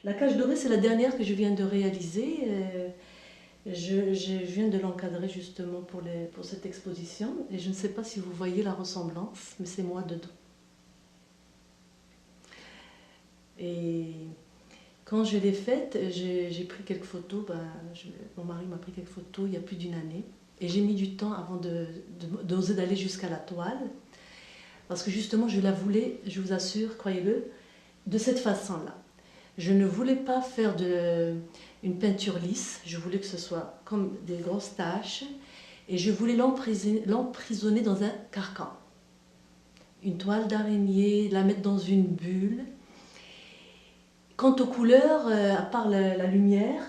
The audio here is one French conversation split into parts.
La cage dorée, c'est la dernière que je viens de réaliser. Je viens de l'encadrer justement pour cette exposition. Et je ne sais pas si vous voyez la ressemblance, mais c'est moi dedans. Et quand je l'ai faite, j'ai pris quelques photos. Mon mari m'a pris quelques photos il y a plus d'une année. Et j'ai mis du temps avant d'oser d'aller jusqu'à la toile. Parce que justement, je la voulais, je vous assure, croyez-le, de cette façon-là. Je ne voulais pas faire une peinture lisse, je voulais que ce soit comme des grosses taches et je voulais l'emprisonner dans un carcan. Une toile d'araignée, la mettre dans une bulle. Quant aux couleurs, à part la lumière,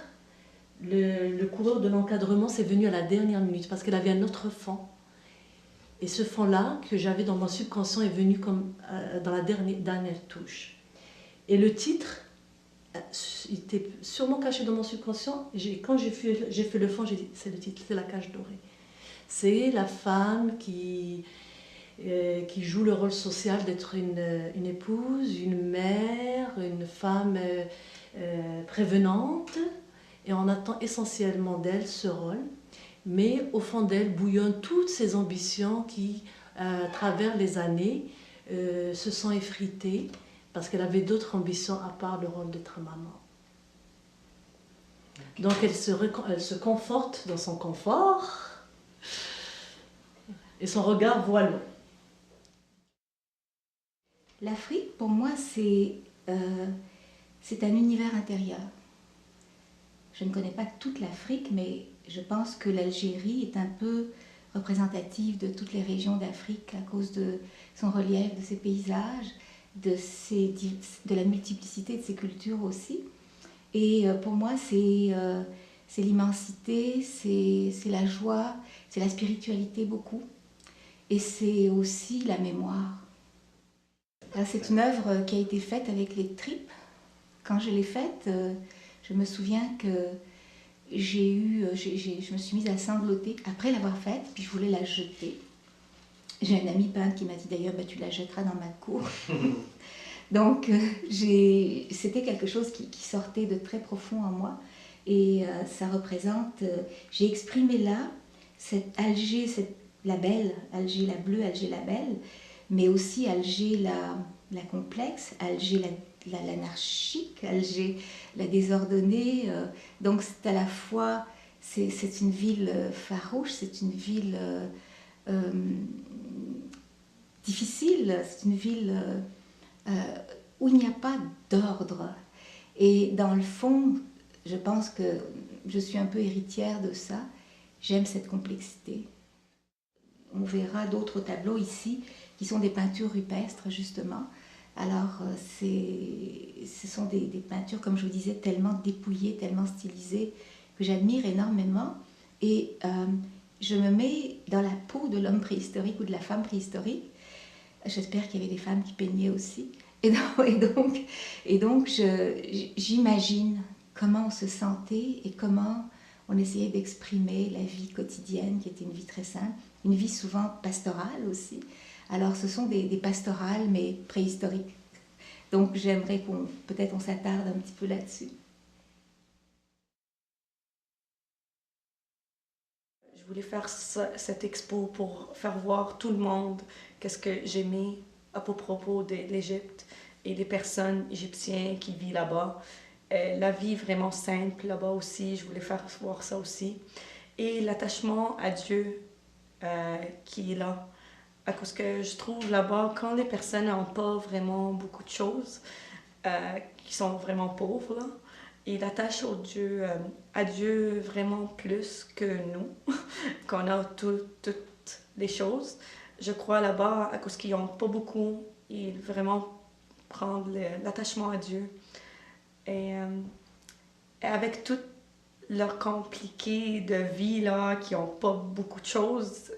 le coureur de l'encadrement s'est venu à la dernière minute parce qu'elle avait un autre fond. Et ce fond-là, que j'avais dans mon subconscient, est venu comme dans la dernière touche. Et le titre, il était sûrement caché dans mon subconscient. Quand j'ai fait le fond, j'ai dit, c'est le titre, c'est la cage dorée. C'est la femme qui joue le rôle social d'être une épouse, une mère, une femme prévenante. Et on attend essentiellement d'elle ce rôle. Mais au fond d'elle bouillonnent toutes ces ambitions qui, à travers les années, se sont effritées parce qu'elle avait d'autres ambitions à part le rôle d'être maman. Donc elle se conforte dans son confort et son regard voile. L'Afrique, pour moi, c'est un univers intérieur. Je ne connais pas toute l'Afrique, mais je pense que l'Algérie est un peu représentative de toutes les régions d'Afrique à cause de son relief, de ses paysages, de la multiplicité de ses cultures aussi. Et pour moi, c'est l'immensité, c'est la joie, c'est la spiritualité beaucoup. Et c'est aussi la mémoire. C'est une œuvre qui a été faite avec les tripes. Quand je l'ai faite, je me souviens que je me suis mise à sangloter après l'avoir faite, puis je voulais la jeter. J'ai un ami peintre qui m'a dit d'ailleurs, bah, tu la jetteras dans ma cour. Donc c'était quelque chose qui sortait de très profond en moi. Et ça représente, j'ai exprimé là cette Alger, la belle, Alger la bleue, Alger la belle, mais aussi Alger la complexe, Alger l'anarchique, Alger la désordonnée. Donc c'est à la fois, c'est une ville farouche, c'est une ville difficile, c'est une ville où il n'y a pas d'ordre. Et dans le fond, je pense que je suis un peu héritière de ça. J'aime cette complexité. On verra d'autres tableaux ici qui sont des peintures rupestres justement. Alors ce sont des peintures, comme je vous disais, tellement dépouillées, tellement stylisées, que j'admire énormément. Et je me mets dans la peau de l'homme préhistorique ou de la femme préhistorique. J'espère qu'il y avait des femmes qui peignaient aussi. Et donc j'imagine comment on se sentait et comment on essayait d'exprimer la vie quotidienne, qui était une vie très simple, une vie souvent pastorale aussi. Alors ce sont des pastorales, mais préhistoriques. Donc j'aimerais peut-être on s'attarde un petit peu là-dessus. Je voulais faire cette expo pour faire voir tout le monde qu'est-ce que j'aimais à propos de l'Égypte et les personnes égyptiennes qui vivent là-bas. La vie vraiment simple là-bas aussi, je voulais faire voir ça aussi. Et l'attachement à Dieu qui est là. À cause que je trouve là-bas, quand les personnes n'ont pas vraiment beaucoup de choses, qui sont vraiment pauvres, là, ils attachent à Dieu vraiment plus que nous, qu'on a toutes les choses. Je crois là-bas, à cause qu'ils n'ont pas beaucoup, ils vraiment prendre l'attachement à Dieu. Et avec tout leur compliqué de vie, là, qui n'ont pas beaucoup de choses,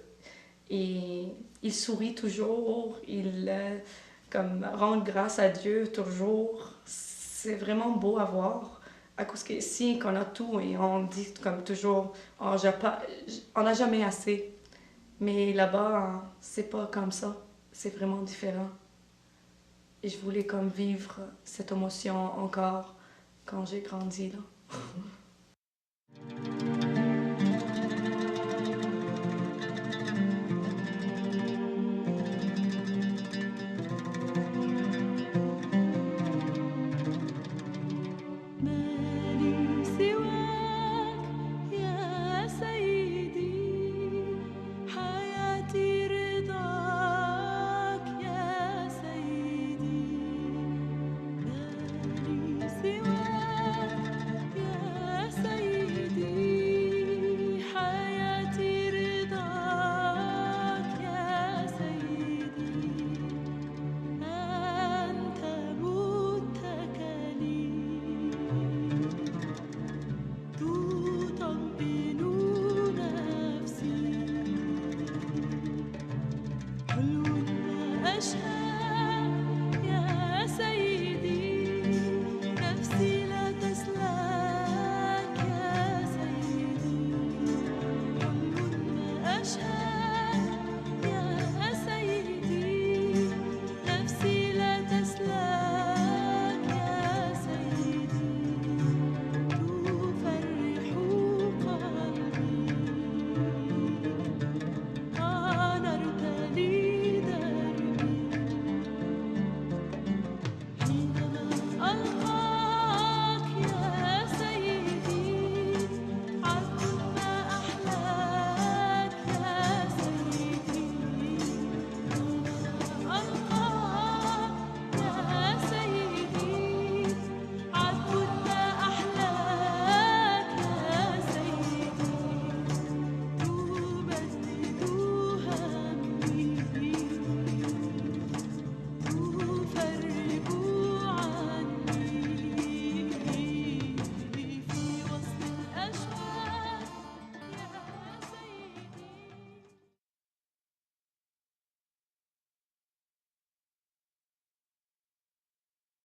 et ils sourient toujours, ils comme rendent grâce à Dieu toujours. C'est vraiment beau à voir. À cause que ici, qu'on a tout et on dit comme toujours, oh, on n'a jamais assez. Mais là-bas, c'est pas comme ça. C'est vraiment différent. Et je voulais comme vivre cette émotion encore quand j'ai grandi là.